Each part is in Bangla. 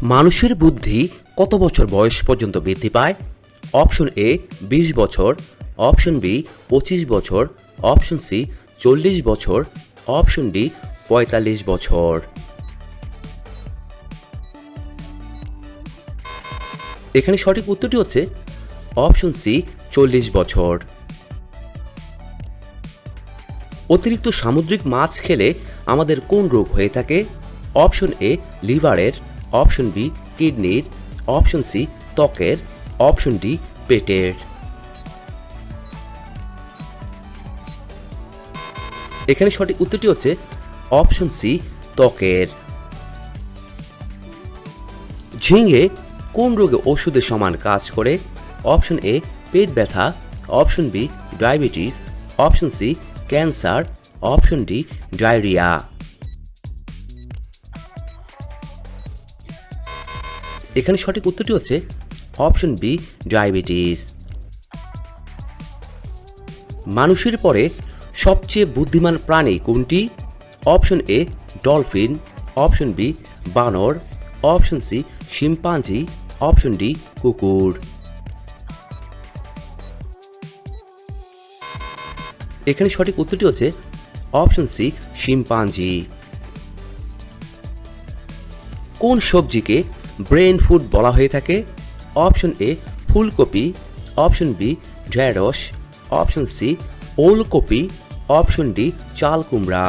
মানুষের বুদ্ধি কত বছর বয়স পর্যন্ত বৃদ্ধি পায়? অপশন এ ২০ বছর, অপশন বি ২৫ বছর, অপশন সি ৪০ বছর, অপশন ডি ৪৫ বছর। এখানে সঠিক উত্তরটি হচ্ছে অপশন সি ৪০ বছর। অতিরিক্ত সামুদ্রিক মাছ খেলে আমাদের কোন রোগ হয়ে থাকে? অপশন এ লিভারের, অপশন বি কিডনির, অপশন সি ত্বকের, অপশন ডি পেটের। এখানে সঠিক উত্তরটি হচ্ছে অপশন সি ত্বকের। ঝিঙে কোন রোগে ওষুধের সমান কাজ করে? অপশন এ পেট ব্যথা, option B diabetes, option C cancer, option D diarrhoea. এখানে সঠিক উত্তরটি হচ্ছে অপশন বি ডায়াবেটিস। মানুষের পরে সবচেয়ে বুদ্ধিমান প্রাণী কোনটি? Option A dolphin, option B বানর, option C chimpanzee, option D কুকুর। এখানে সঠিক উত্তরটি হচ্ছে অপশন সি শিম্পাঞ্জি। কোন সবজিকে ব্রেন ফুড বলা হয়ে থাকে? অপশন এ ফুলকপি, অপশন বি ঢেঁড়স, অপশন সি ওলকপি, অপশন ডি চাল কুমড়া।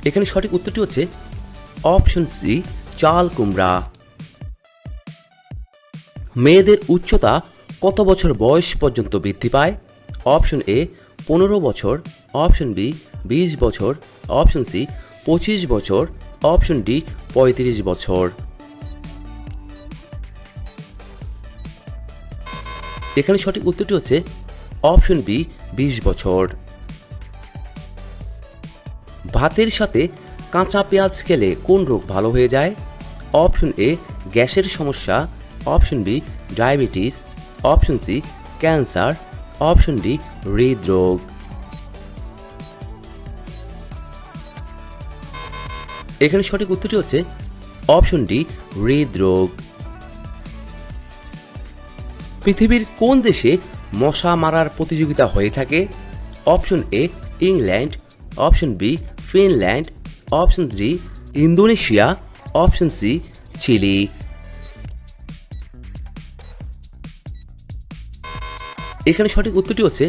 এখানে সঠিক উত্তরটি হচ্ছে অপশন সি চাল কুমড়া। মেয়েদের উচ্চতা কত বছর বয়স পর্যন্ত বৃদ্ধি পায়? অপশন এ ১৫ বছর, অপশন বি ২০ বছর, অপশন সি ২৫ বছর, অপশন ডি ৩৫ বছর। এখানে সঠিক উত্তরটি হচ্ছে অপশন বি ২০ বছর। ভাতের সাথে কাঁচা পেঁয়াজ খেলে কোন রোগ ভালো হয়ে যায়? অপশন এ গ্যাসের সমস্যা, option B diabetes, option C cancer, option D হৃদরোগ। এখানে সঠিক উত্তরটি হচ্ছে অপশন ডি হৃদরোগ। পৃথিবীর কোন দেশে মশা মারার প্রতিযোগিতা হয়ে থাকে? Option A England, option B Finland, option D Indonesia, option C Chile. এখানে সঠিক উত্তরটি হচ্ছে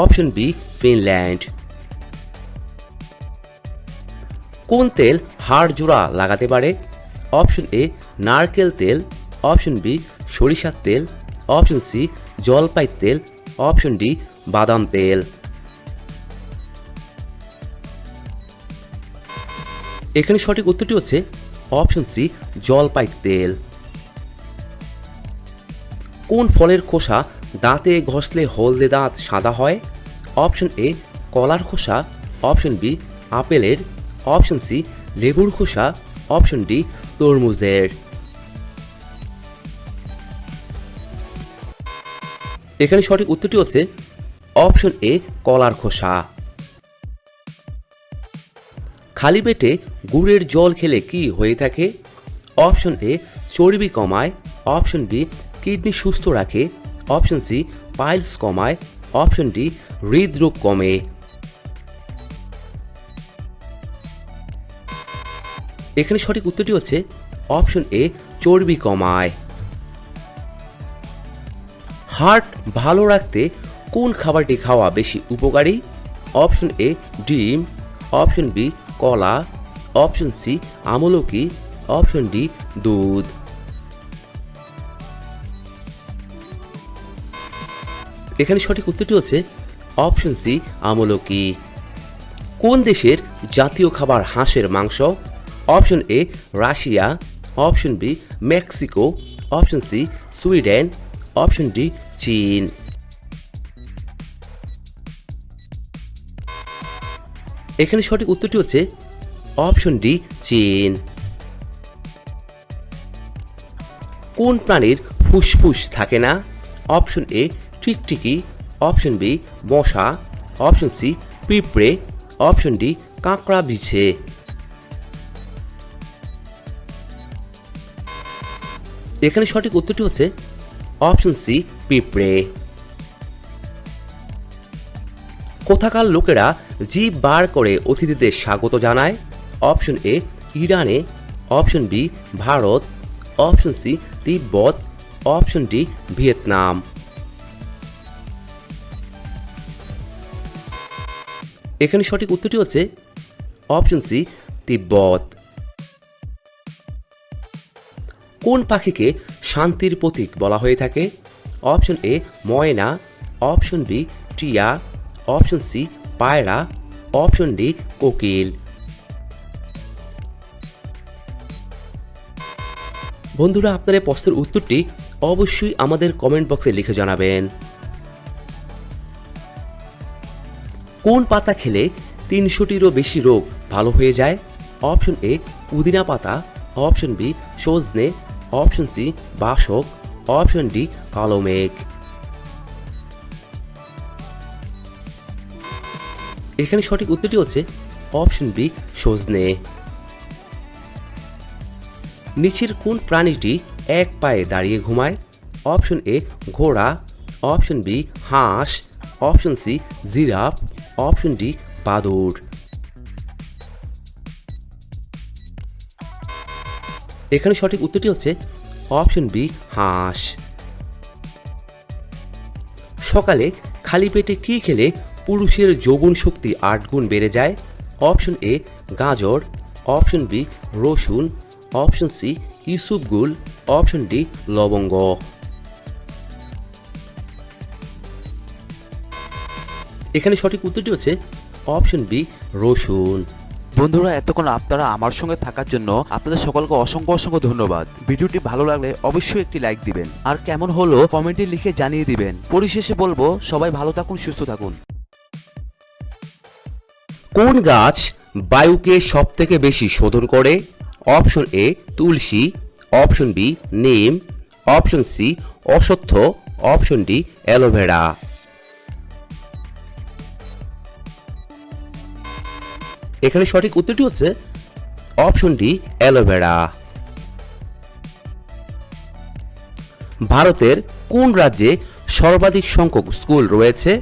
অপশন বি ফিনল্যান্ড। কোন তেল হাড় জোড়া লাগাতে পারে? অপশন এ নারকেল তেল, অপশন বি সরিষার তেল, অপশন সি জলপাই তেল, অপশন ডি বাদাম তেল। এখানে সঠিক উত্তরটি হচ্ছে অপশন সি জলপাই তেল। কোন ফলের খোসা দাঁতে ঘষলে হলদে দাঁত সাদা হয়? অপশন এ কলার খোসা, অপশন বি আপেলের, অপশন সি লেবুর খোসা, অপশন ডি তরমুজের। এখানে সঠিক উত্তরটি হচ্ছে অপশন এ কলার খোসা। খালি পেটে গুড়ের জল খেলে কি হয়ে থাকে? অপশন এ চর্বি কমায়, অপশন বি কিডনি সুস্থ রাখে, অপশন সি পাইলস কমায়, অপশন ডি হৃদরোগ কমে। এখানে সঠিক উত্তরটি হচ্ছে অপশন এ চর্বি কমায়। হার্ট ভালো রাখতে কোন খাবারটি খাওয়া বেশি উপকারী? অপশন এ ডিম, অপশন বি কলা, অপশন সি আমলকি, অপশন ডি দুধ। এখানে সঠিক উত্তরটি হচ্ছে অপশন সি আমলকি। কোন দেশের জাতীয় খাবার হাঁসের মাংস? Option A Russia, option B Mexico, option C Sweden, option D চীন। এখানে সঠিক উত্তরটি হচ্ছে অপশন ডি চীন। কোন প্রাণীর ফুসফুস থাকে না? অপশন এ টিকটিকি, অপশন বি মশা, অপশন সি পিঁপড়ে, অপশন ডি কাঁকড়া বিছে। এখানে সঠিক উত্তরটি হচ্ছে অপশন সি পিঁপড়ে। কোথাকার লোকেরা জিভ বার করে অতিথিদের স্বাগত জানায়? অপশন এ ইরানে, option B Bharat, option C Tibet, option D Vietnam. এখানে সঠিক উত্তরটি হচ্ছে অপশন সি তিব্বত। কোন পাখিকে শান্তির প্রতীক বলা হয়ে থাকে? অপশন এ ময়না, অপশন বি টিয়া, অপশন সি পায়রা, অপশন ডি কোকিল। বন্ধুরা, আপনার এই প্রশ্নের উত্তরটি অবশ্যই আমাদের কমেন্ট বক্সে লিখে জানাবেন। কোন পাতা খেলে 300টিরও বেশি রোগ ভালো হয়ে যায়? অপশন এ পুদিনা পাতা, অপশন বি সজনে, অপশন সি বাসক, অপশন ডি কালো মেঘ। এখানে সঠিক উত্তরটি হচ্ছে অপশন বি সজনে। নিচের কোন প্রাণীটি এক পায়ে দাঁড়িয়ে ঘুমায়? অপশন এ ঘোড়া, অপশন বি হাঁস, option C giraffe, option D বাদুড়। এখানে সঠিক উত্তরটি হচ্ছে অপশন বি হাঁস। সকালে খালি পেটে কি খেলে পুরুষের যৌবন শক্তি 8 গুণ বেড়ে যায়? অপশন এ গাজর, অপশন বি রসুন, অপশন সি ইসুপগুল, অপশন ডি লবঙ্গ। এখানে সঠিক উত্তরটি হচ্ছে অপশন বি রসুন। বন্ধুরা, এতক্ষণ আপনারা আমার সঙ্গে থাকার জন্য আপনাদের সকলকে অসংখ্য অসংখ্য ধন্যবাদ। ভিডিওটি ভালো লাগলে অবশ্যই একটি লাইক দিবেন, আর কেমন হলো কমেন্টে লিখে জানিয়ে দিবেন। পরিশেষে বলবো, সবাই ভালো থাকুন, সুস্থ থাকুন। কোন গাছ বায়ুকে সবথেকে বেশি শোধন করে? অপশন এ তুলসী, অপশন বি নিম, অপশন সি অশ্বত্থ, অপশন ডি অ্যালোভেরা। এখানে সঠিক উত্তরটি হচ্ছে অপশন ডি অ্যালোভেরা। ভারতের কোন রাজ্যে সর্বাধিক সংখ্যক স্কুল রয়েছে?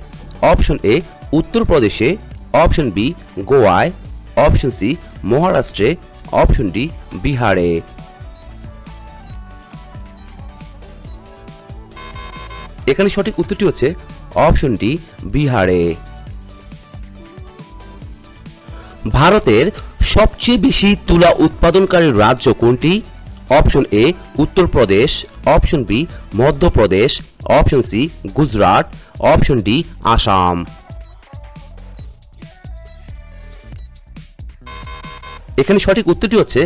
অপশন এ উত্তরপ্রদেশে, অপশন বি গোয়ায়, অপশন সি মহারাষ্ট্রে, অপশন ডি বিহারে। এখানে সঠিক উত্তরটি হচ্ছে অপশন ডি বিহারে। ভারতের সবচেয়ে বেশি তুলা উৎপাদনকারী রাজ্য কোনটি? Option A Uttar Pradesh, option B Madhya Pradesh, option C Gujarat, option D Assam. এখানে সঠিক উত্তরটি হচ্ছে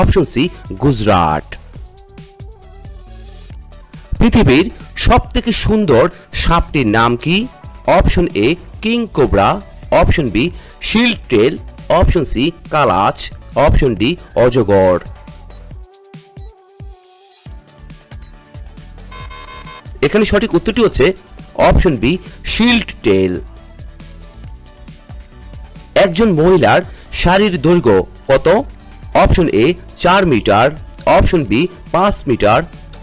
অপশন সি গুজরাট। পৃথিবীর সবথেকে সুন্দর সাপটির নাম কি? Option A king cobra, option B shield tail, option C কালাচ, অপশন ডি অজগর। এখানে সঠিক উত্তরটি হচ্ছে অপশন বি শিল্ড টেল। একজন মহিলার শাড়ির দৈর্ঘ্য কত? Option A 4 metre, option B 5 metre,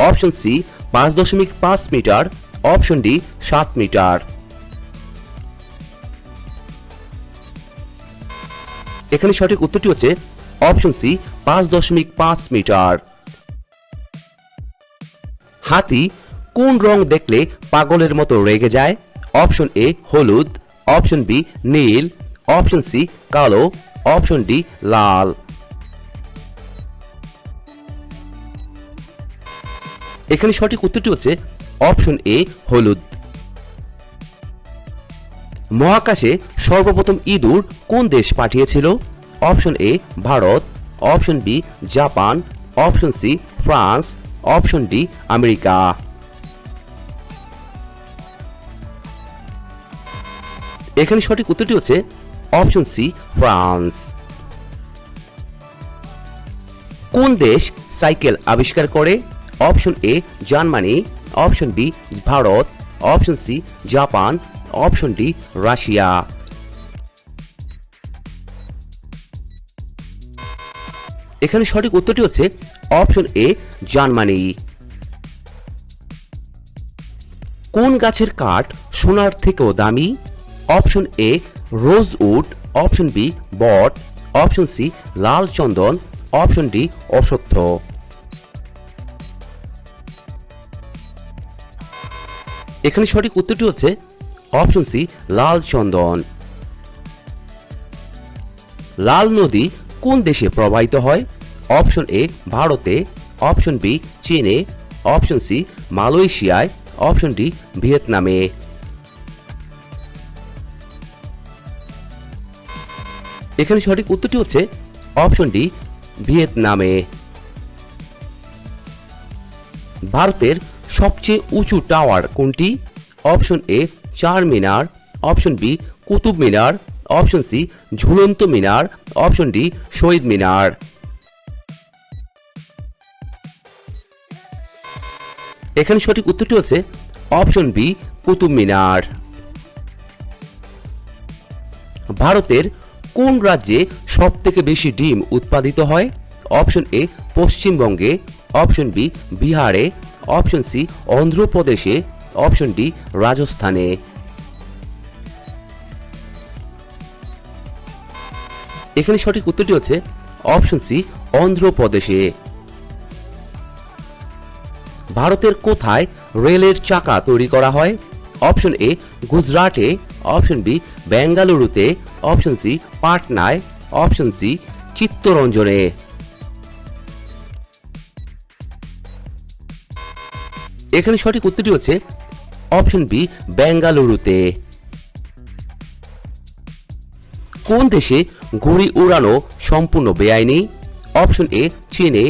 option C 5.5 metre, option D 7 metre. এখানে সঠিক উত্তরটি হচ্ছে অপশন সি 5.5 মিটার। হাতি কোন রং দেখলে পাগলের মতো রেগে যায়? অপশন এ হলুদ, অপশন বি নীল, অপশন সি কালো, অপশন ডি লাল। এখানে সঠিক উত্তরটি হচ্ছে অপশন এ হলুদ। মহাকাশে সর্বপ্রথম ইঁদুর কোন দেশ পাঠিয়েছিল? Option A Bharat, option B Japan, option C France, option D America. এখানে সঠিক উত্তরটি হচ্ছে অপশন সি ফ্রান্স। কোন দেশ সাইকেল আবিষ্কার করে? Option A Germany, option B Bharat, option C Japan, option D Russia. এখানে সঠিক উত্তরটি হচ্ছে অপশন এ জার্মানি। কোন গাছের কাঠ সোনার থেকেও দামি? Option A rosewood, option B বট, অপশন সি লাল চন্দন, অপশন ডি অশ্বত্থ। এখানে সঠিক উত্তরটি হচ্ছে অপশন সি লাল চন্দন। লাল নদী কোন দেশে প্রবাহিত হয়? অপশন এ ভারতে, অপশন বি চীনে, অপশন সি মালয়েশিয়ায়, অপশন ডি ভিয়েতনামে। এখানে সঠিক উত্তরটি হচ্ছে অপশন ডি ভিয়েতনামে। ভারতের সবচেয়ে উঁচু টাওয়ার কোনটি? অপশন এ চার মিনার, option B Qutub Minar, option C ঝুলন্ত মিনার, অপশন ডি শহীদ মিনার। এখানে সঠিক উত্তরটি হচ্ছে অপশন বি কুতুব মিনার। ভারতের কোন রাজ্যে সবথেকে বেশি ডিম উৎপাদিত হয়? অপশন এ পশ্চিমবঙ্গে, অপশন বি বিহারে, অপশন সি অন্ধ্রপ্রদেশে, অপশন ডি রাজস্থানে। এখানে সঠিক উত্তরটি হচ্ছে অপশন সি অন্ধ্রপ্রদেশে। ভারতের কোথায় রেলের চাকা তৈরি করা হয়? অপশন এ গুজরাটে, অপশন বি বেঙ্গালুরুতে, অপশন সি পাটনায়, অপশন সি চিত্তরঞ্জনে। এখানে সঠিক উত্তরটি হচ্ছে অপশন বি বেঙ্গালুরুতে। কোন দেশে ঘুড়ি উড়ানো সম্পূর্ণ বেআইনি? অপশন এ চীনে,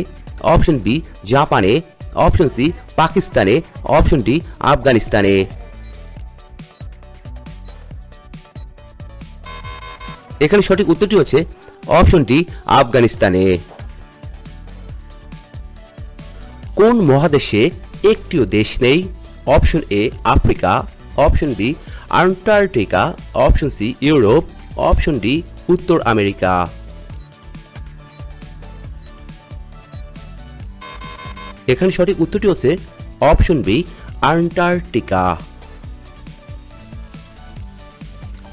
অপশন বি জাপানে, অপশন সি পাকিস্তানে, অপশন ডি আফগানিস্তানে। এখানে সঠিক উত্তরটি হচ্ছে অপশন ডি আফগানিস্তানে। কোন মহাদেশে একটিও দেশ নেই? Option A Africa, option B Antarctica, option C Europe, option D উত্তর আমেরিকা। এখানে সঠিক উত্তরটি হচ্ছে অপশন বি আন্টার্কটিকা।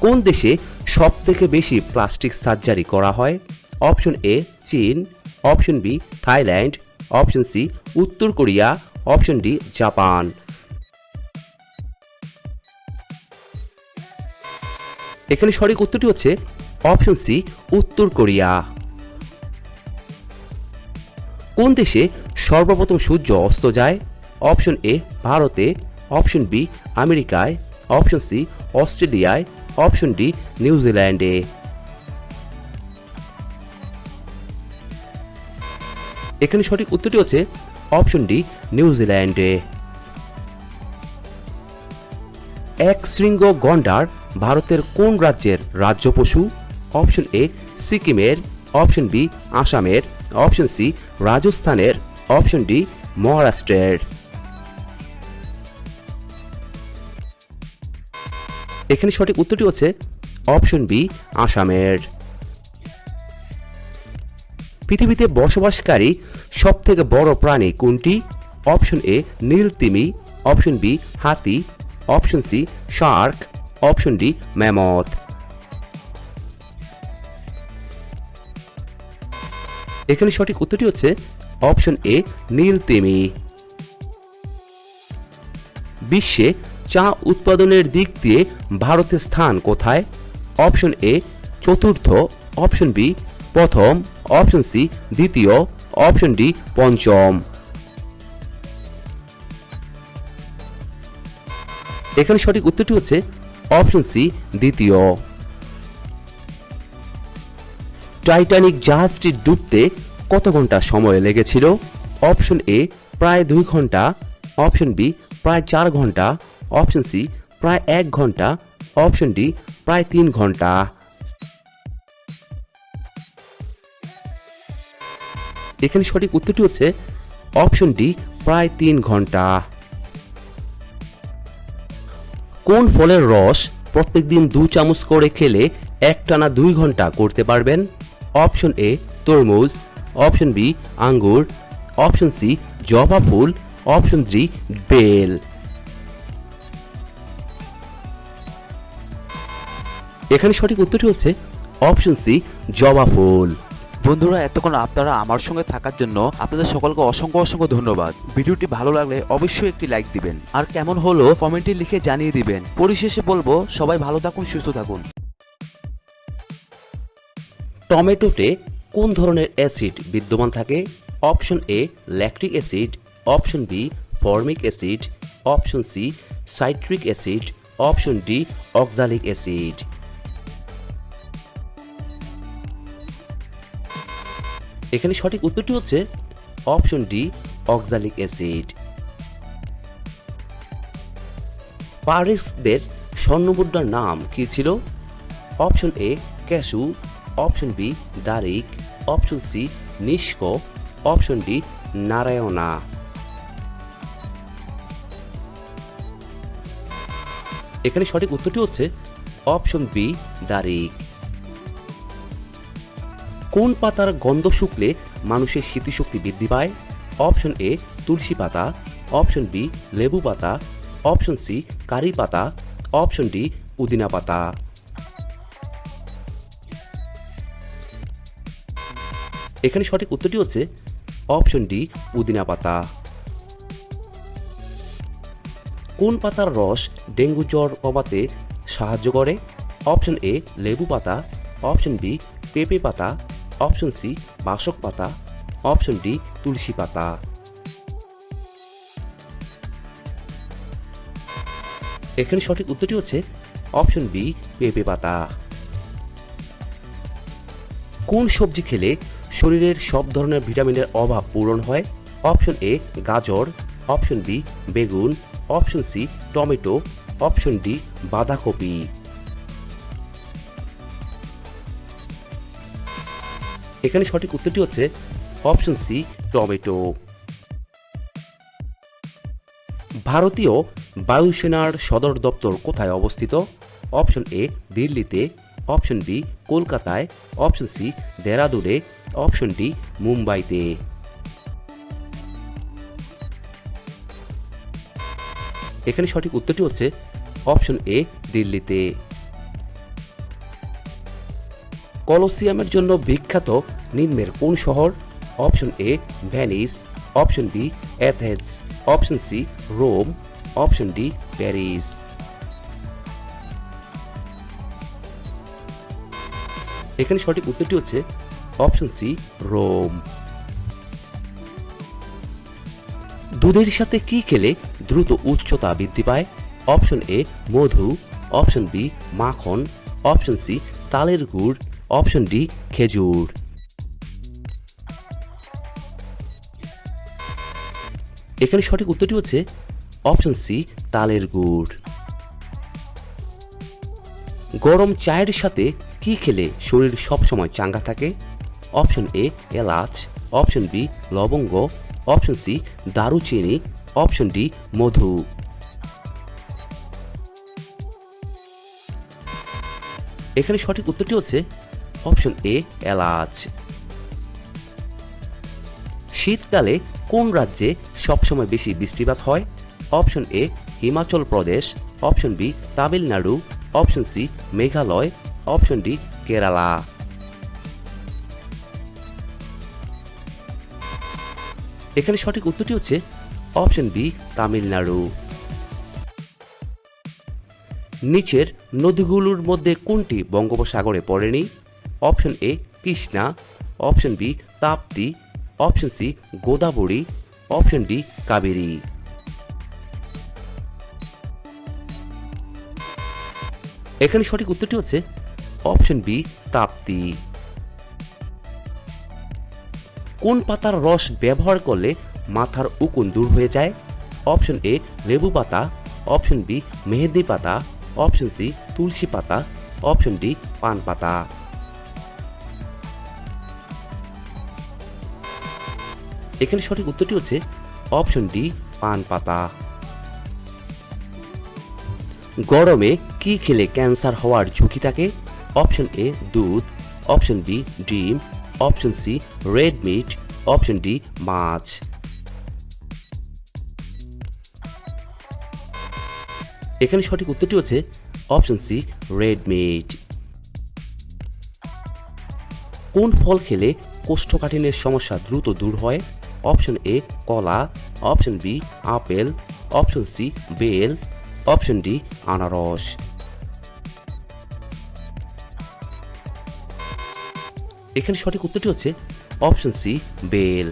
কোন দেশে সবথেকে বেশি প্লাস্টিক সার্জারি করা হয়? অপশন এ চীন, option B Thailand, option C উত্তর কোরিয়া, অপশন ডি জাপান। এখানে সঠিক উত্তরটি হচ্ছে অপশন সি উত্তর কোরিয়া। কোন দেশে সর্বপ্রথম সূর্য অস্ত যায়? অপশন এ ভারতে, অপশন বি আমেরিকায়, অপশন সি অস্ট্রেলিয়ায়, অপশন ডি নিউজিল্যান্ডে। এখানে সঠিক উত্তরটি হচ্ছে অপশন ডি নিউজিল্যান্ডে। এক শৃঙ্গ গন্ডার ভারতের কোন রাজ্যের রাজ্য পশু? অপশন এ সিকিমের, অপশন বি আসামের, অপশন সি রাজস্থানের, অপশন ডি মহারাষ্ট্রের। এখানে সঠিক উত্তরটি হচ্ছে অপশন বি আসামের। পৃথিবীতে বসবাসকারী সবথেকে বড় প্রাণী কোনটি? অপশন এ নীল তিমি, অপশন বি হাতি, option C shark, option D mammoth. এখানে সঠিক উত্তরটি হচ্ছে অপশন এ নীল তিমি। বিশ্বে চা উৎপাদনের দিক দিয়ে ভারতের স্থান কোথায়? অপশন এ চতুর্থ, অপশন বি প্রথম, অপশন সি দ্বিতীয়, অপশন ডি পঞ্চম। এখানে সঠিক উত্তরটি হচ্ছে অপশন সি দ্বিতীয়। টাইটানিক জাহাজটি ডুবতে কত ঘন্টা সময় লেগেছিল? অপশন এ প্রায় 2 ঘন্টা, অপশন বি প্রায় 4 ঘন্টা, অপশন সি প্রায় 1 ঘন্টা, অপশন ডি প্রায় 3 ঘন্টা। এখানে সঠিক উত্তরটি হচ্ছে অপশন ডি প্রায় 3 ঘন্টা। কোন ফলের রস প্রত্যেকদিন 2 চামচ করে খেলে একটানা 2 ঘন্টা করতে পারবেন? অপশন এ তরমুজ, অপশন বি আঙ্গুর, অপশন সি জবা ফুল, অপশন ডি বেল। এখানে সঠিক উত্তরটি হচ্ছে অপশন সি জবা ফুল। বন্ধুরা, এতক্ষণ আপনারা আমার সঙ্গে থাকার জন্য আপনাদের সকলকে অসংখ্য অসংখ্য ধন্যবাদ। ভিডিওটি ভালো লাগলে অবশ্যই একটি লাইক দিবেন, আর কেমন হলো কমেন্টে লিখে জানিয়ে দিবেন। পরিশেষে বলবো, সবাই ভালো থাকুন, সুস্থ থাকুন। টমেটোতে কোন ধরনের অ্যাসিড বিদ্যমান থাকে? Option A lactic acid, option B formic acid, option C citric acid, option D oxalic acid. এখানে সঠিক উত্তরটি হচ্ছে অপশন ডি অক্সালিক অ্যাসিড। পারিসদের স্বর্ণমুদ্রার নাম কি ছিল? অপশন এ ক্যাশু, অপশন বি দারিক, অপশন সি নিষ্ক, অপশন ডি নারায়ণা। এখানে সঠিক উত্তরটি হচ্ছে অপশন বি দারিক। কোন পাতার গন্ধ শুকলে মানুষের স্মৃতিশক্তি বৃদ্ধি পায়? অপশন এ তুলসী পাতা, অপশন বি লেবু পাতা, অপশন সি কারি পাতা, অপশন ডি পুদিনা পাতা। এখানে সঠিক উত্তরটি হচ্ছে অপশন ডি পুদিনা পাতা। কোন পাতার রস ডেঙ্গু জ্বর কমাতে সাহায্য করে? অপশন এ লেবু পাতা, অপশন বি পেঁপে পাতা, অপশন সি বাসক পাতা, অপশন ডি তুলসী পাতা। এখানে সঠিক উত্তরটি হচ্ছে অপশন বি পেঁপে পাতা। কোন সবজি খেলে শরীরের সব ধরনের ভিটামিনের অভাব পূরণ হয়? অপশন এ গাজর, অপশন বি বেগুন, option C tomato, option D বাঁধাকপি। এখানে সঠিক উত্তরটি হচ্ছে অপশন সি টমেটো। ভারতীয় বায়ুসেনার সদর দপ্তর কোথায় অবস্থিত? অপশন এ দিল্লিতে, অপশন বি কলকাতায়, অপশন সি দেরাদুনে, অপশন ডি মুম্বাইতে। এখানে সঠিক উত্তরটি হচ্ছে অপশন এ দিল্লিতে। কলোসিয়ামের জন্য বিখ্যাত নিম্নের কোন শহর? Option A Venice, option B Athens, option C Rome, option D Paris. এখানে সঠিক উত্তরটি হচ্ছে অপশন সি রোম। দুধের সাথে কি খেলে দ্রুত উচ্চতা বৃদ্ধি পায়? অপশন এ মধু, অপশন বি মাখন, অপশন সি তালের গুড়, অপশন ডি খেজুর। এখানে সঠিক উত্তরটি হচ্ছে অপশন সি তালের গুড়। গরম চায়ের সাথে কি খেলে শরীর সবসময় চাঙ্গা থাকে? অপশন এ এলাচ, অপশন বি লবঙ্গ, অপশন সি দারুচিনি, অপশন ডি মধু। এখানে সঠিক উত্তরটি হচ্ছে অপশন এ এলাচ। শীতকালে কোন রাজ্যে সবসময় বেশি বৃষ্টিপাত হয়? Option A Himachal Pradesh, option B Tamil Nadu, option C Meghalaya, option D Kerala. এখানে সঠিক উত্তরটি হচ্ছে অপশন বি তামিলনাড়ু। নিচের নদীগুলোর মধ্যে কোনটি বঙ্গোপসাগরে পড়েনি? Option A Krishna, option B Tapti, option C Godavari, option D Kaveri. এখানে সঠিক উত্তরটি হচ্ছে অপশন বি তাপ্তি। কোন পাতার রস ব্যবহার করলে মাথার উকুন দূর হয়ে যায়? অপশন এ লেবু পাতা, অপশন বি মেহেদি পাতা, অপশন সি তুলসী পাতা, অপশন ডি পান পাতা। এখানে সঠিক উত্তরটি হচ্ছে অপশন ডি পান পাতা। গরমে কি খেলে ক্যান্সার হওয়ার ঝুঁকি থাকে? অপশন এ দুধ, অপশন বি ডিম, option C red meat, option D মাছ। এখানে সঠিক উত্তরটি হচ্ছে অপশন সি রেড মিট। কোন ফল খেলে কোষ্ঠকাঠিন্যের সমস্যা দ্রুত দূর হয়? অপশন এ কলা, option B apple, option C বেল, অপশন ডি আনারস। এখানে সঠিক উত্তরটি হচ্ছে অপশন সি বেল।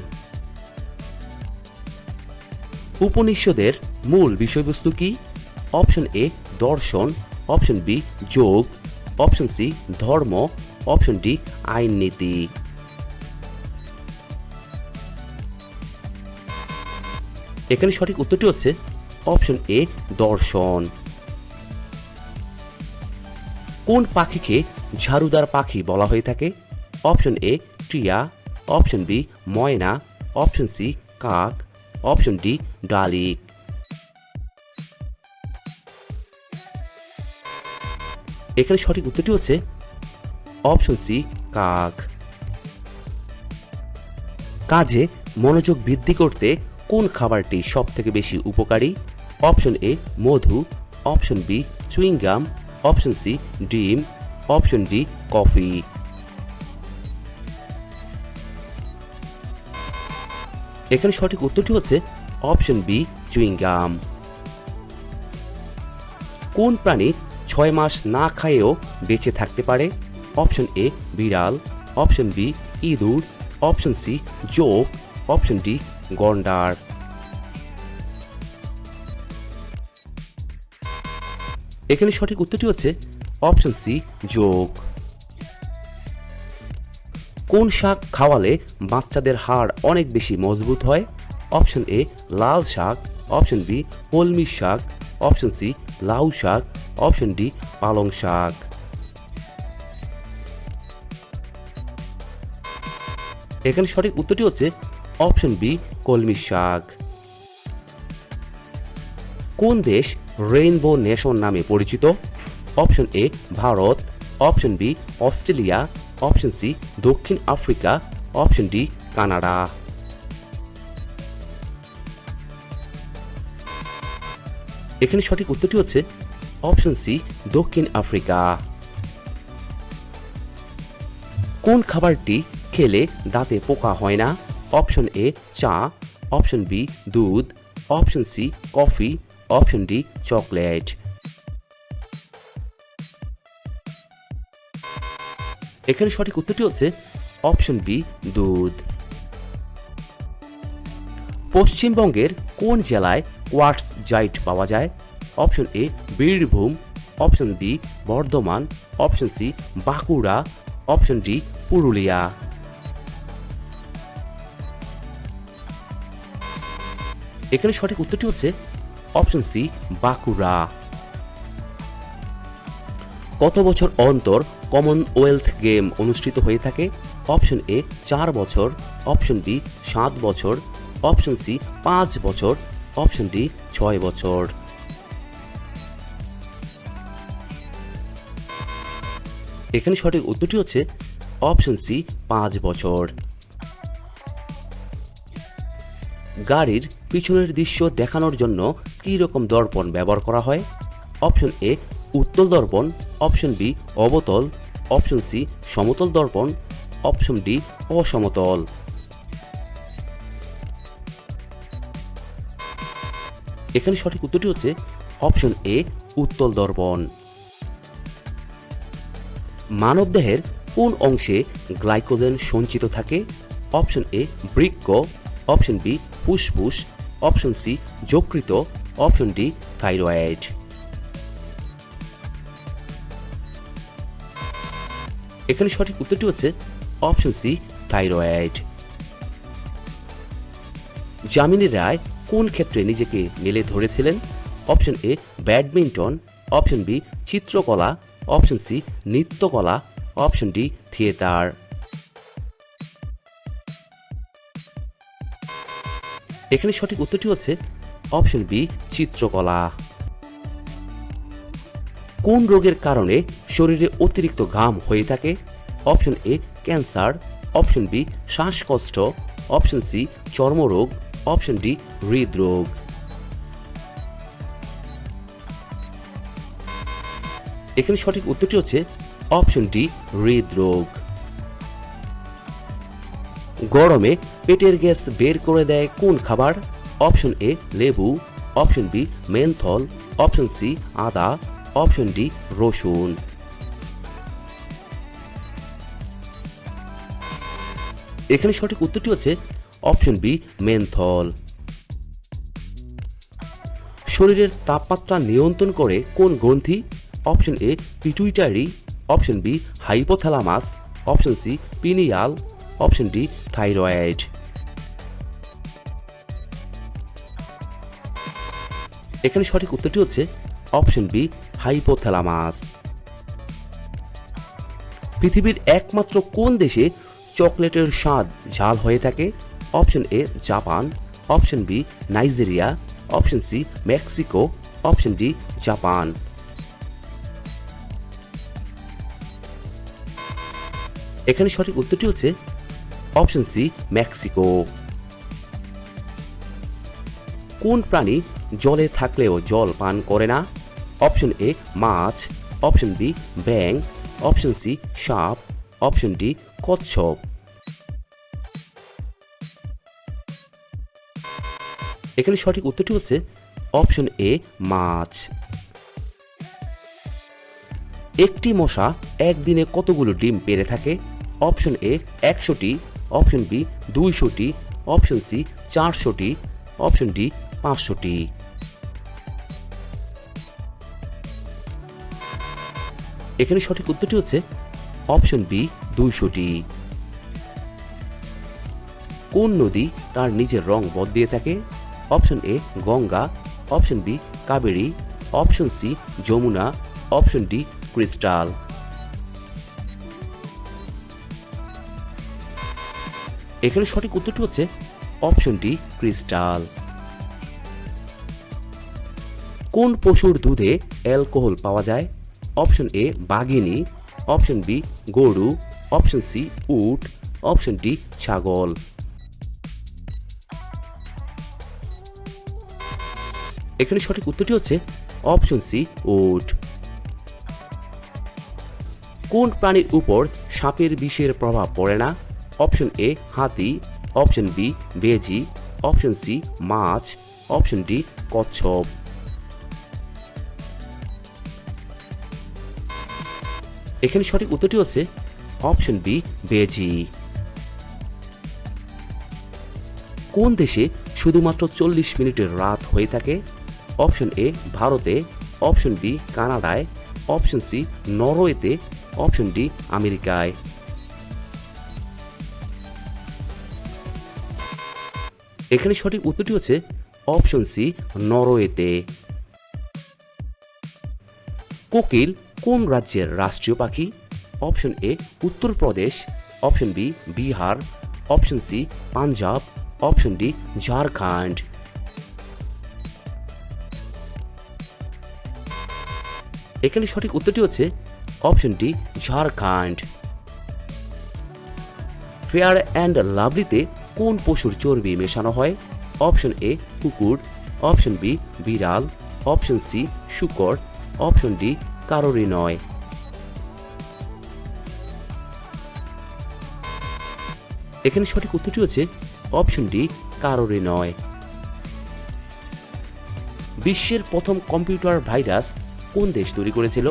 উপনিষদের মূল বিষয়বস্তু কি? অপশন এ দর্শন, অপশন বি যোগ, অপশন সি ধর্ম, অপশন ডি আইন নীতি। এখানে সঠিক উত্তরটি হচ্ছে অপশন এ দর্শন। কোন পাখিকে ঝাড়ুদার পাখি বলা হয়ে থাকে? অপশন এ টিয়া, অপশন বি ময়না, অপশন সি কাক, অপশন ডি ডালিক। এখানে সঠিক উত্তরটি হচ্ছে অপশন সি কাক। কাজে মনোযোগ বৃদ্ধি করতে কোন খাবারটি সব থেকে বেশি উপকারী? অপশন এ মধু, option B chewing gum, option C ডিম, অপশন ডি কফি। এখানে সঠিক উত্তরটি হচ্ছে অপশন বি চুইংগাম। কোন প্রাণী 6 মাস না খায়েও বেঁচে থাকতে পারে? অপশন এ বিড়াল, অপশন বি ইঁদুর, অপশন সি জোক, অপশন ডি গন্ডার। এখানে সঠিক উত্তরটি হচ্ছে অপশন সি জোক। কোন শাক খাওয়ালে বাচ্চাদের হাড় অনেক বেশি মজবুত হয়? অপশন এ লাল শাক, অপশন বি কলমি শাক, অপশন সি লাউ শাক, অপশন ডি পালং শাক। এখানে সঠিক উত্তরটি হচ্ছে অপশন বি কলমি শাক। কোন দেশ রেইনবো নেশন নামে পরিচিত? Option A Bharat, option B Australia, option C দক্ষিণ আফ্রিকা, অপশন ডি কানাডা। এখানে সঠিক উত্তরটি হচ্ছে অপশন সি দক্ষিণ আফ্রিকা। কোন খাবারটি খেলে দাঁতে পোকা হয় না? অপশন এ চা, অপশন বি দুধ, option C coffee, option D chocolate. এখানে সঠিক উত্তরটি হচ্ছে অপশন বি দুধ। পশ্চিমবঙ্গের কোন জেলায় কোয়ার্টজ জাইট পাওয়া যায়? Option A Birbhum, option B Bardhaman, option C Bankura, option D Purulia. এখানে সঠিক উত্তরটি হচ্ছে অপশন সি বাঁকুড়া। কত বছর অন্তর কমনওয়েলথ গেম অনুষ্ঠিত হয়ে থাকে? অপশন এ 4 বছর, অপশন বি 7 বছর, অপশন সি 5 বছর, অপশন ডি 6 বছর। এখানে সঠিক উত্তরটি হচ্ছে অপশন সি 5 বছর। গাড়ির পিছনের দৃশ্য দেখানোর জন্য কী রকম দর্পণ ব্যবহার করা হয়? অপশন এ উত্তল দর্পণ, অপশন বি অবতল, অপশন সি সমতল দর্পণ, অপশন ডি অসমতল। এখানে সঠিক উত্তরটি হচ্ছে অপশন এ উত্তল দর্পণ। মানবদেহের কোন অংশে গ্লাইকোজেন সঞ্চিত থাকে? অপশন এ বৃক্ক, অপশন বি ফুসফুস, অপশন সি যকৃত, অপশন ডি থাইরয়েড। এখানে সঠিক উত্তরটি হচ্ছে option C thyroid. Jamini Roy কোন ক্ষেত্রে নিজেকে মেলে ধরেছিলেন? Option A badminton, option B চিত্রকলা, অপশন সি নৃত্যকলা, অপশন ডি থিয়েটার। এখানে সঠিক উত্তরটি হচ্ছে অপশন বি চিত্রকলা। কোন রোগের কারণে শরীরে অতিরিক্ত ঘাম হয়ে থাকে? Option A cancer, option B শ্বাসকষ্ট, অপশন সি চর্মরোগ, অপশন ডি হৃদরোগ। এখানে সঠিক উত্তরটি হচ্ছে অপশন ডি হৃদরোগ। গরমে পেটের গ্যাস বের করে দেয় কোন খাবার? অপশন এ লেবু, option B menthol, option C আদা, অপশন ডি রসুন। এখানে সঠিক উত্তরটি হচ্ছে অপশন বি মেন্থল। শরীরের তাপমাত্রা নিয়ন্ত্রণ করে কোন গ্রন্থি? Option A pituitary, option B hypothalamus, option C pineal, option D thyroid. এখানে সঠিক উত্তরটি হচ্ছে অপশন বি হাইপোথ্যালামাস। পৃথিবীর একমাত্র কোন দেশে চকলেটের স্বাদ ঝাল হয়ে থাকে? Option A Japan, option B Nigeria, option C Mexico, option D Japan. এখানে সঠিক উত্তরটি হচ্ছে অপশন সি মেক্সিকো। কোন প্রাণী জলে থাকলেও জল পান করে না? অপশন এ মাছ, অপশন বি ব্যাঙ, অপশন সি সাপ, অপশন ডি কচ্ছপ। এখানে সঠিক উত্তরটি হচ্ছে অপশন এ মাছ। একটি মশা একদিনে কতগুলো ডিম পেড়ে থাকে? অপশন এ 100টি, অপশন বি 200টি, অপশন সি 400টি, অপশন ডি 500টি। এখানে সঠিক উত্তরটি হচ্ছে অপশন বি 200টি। কোন নদী তার নিজের রং বদলিয়ে থাকে? Option A Ganga, option B Kaveri, option C Yamuna, option D crystal. এখানে সঠিক উত্তরটি হচ্ছে অপশন ডি ক্রিস্টাল। কোন পশুর দুধে অ্যালকোহল পাওয়া যায়? অপশন এ বাঘিনী, অপশন বি গরু, অপশন সি উট, অপশন ডি ছাগল। এখানে সঠিক উত্তরটি হচ্ছে অপশন সি উট। কোন প্রাণীর উপর সাপের বিষের প্রভাব পড়ে না? অপশন এ হাতি, অপশন বি বেজি, অপশন সি মাছ, অপশন ডি কচ্ছপ। এখানে সঠিক উত্তরটি হচ্ছে অপশন বি বেজি। কোন দেশে শুধুমাত্র 40 মিনিটের রাত হয়ে থাকে? অপশন এ ভারতে, অপশন বি কানাডায়, অপশন সি নরওয়েতে, অপশন ডি আমেরিকায়। এখানে সঠিক উত্তরটি হচ্ছে অপশন সি নরওয়েতে। কোকিল কোন রাজ্যের রাষ্ট্রীয় পাখি? Option A Uttar Pradesh, option B Bihar, option C Punjab, option D Jharkhand. এখানে সঠিক উত্তরটি হচ্ছে option D Jharkhand. Fair and লাভলিতে কোন পশুর চর্বি মেশানো হয়? অপশন এ কুকুর, অপশন বি বিড়াল, অপশন সি শূকর, অপশন ডি কারোরই নয়। এখানে সঠিক উত্তরটি হচ্ছে অপশন ডি কারোরই নয়। বিশ্বের প্রথম কম্পিউটার ভাইরাস কোন দেশ তৈরি করেছিল?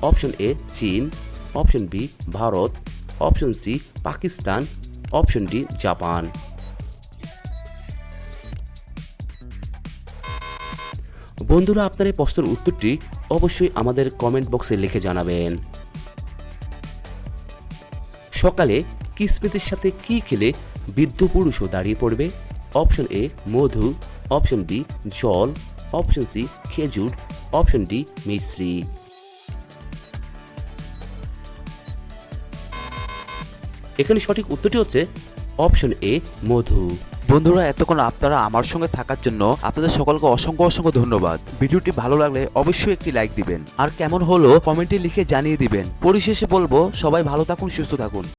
অপশন এ চীন, option B Bharat, option C Pakistan, option D Japan. বন্ধুরা, আপনার এই প্রশ্নের উত্তরটি অবশ্যই আমাদের কমেন্ট বক্সে লিখে জানাবেন। সকালে কিসমিসের সাথে কি খেলে বৃদ্ধ পুরুষও দাঁড়িয়ে পড়বে? অপশন এ মধু, অপশন বি জল, অপশন সি খেজুর, অপশন ডি মিশ্রি। এখানে সঠিক উত্তরটি হচ্ছে অপশন এ মধু। বন্ধুরা, এতক্ষণ আপনারা আমার সঙ্গে থাকার জন্য আপনাদের সকলকে অসংখ্য অসংখ্য ধন্যবাদ। ভিডিওটি ভালো লাগলে অবশ্যই একটি লাইক দিবেন, আর কেমন হলো কমেন্টে লিখে জানিয়ে দিবেন। পরিশেষে বলবো, সবাই ভালো থাকুন, সুস্থ থাকুন।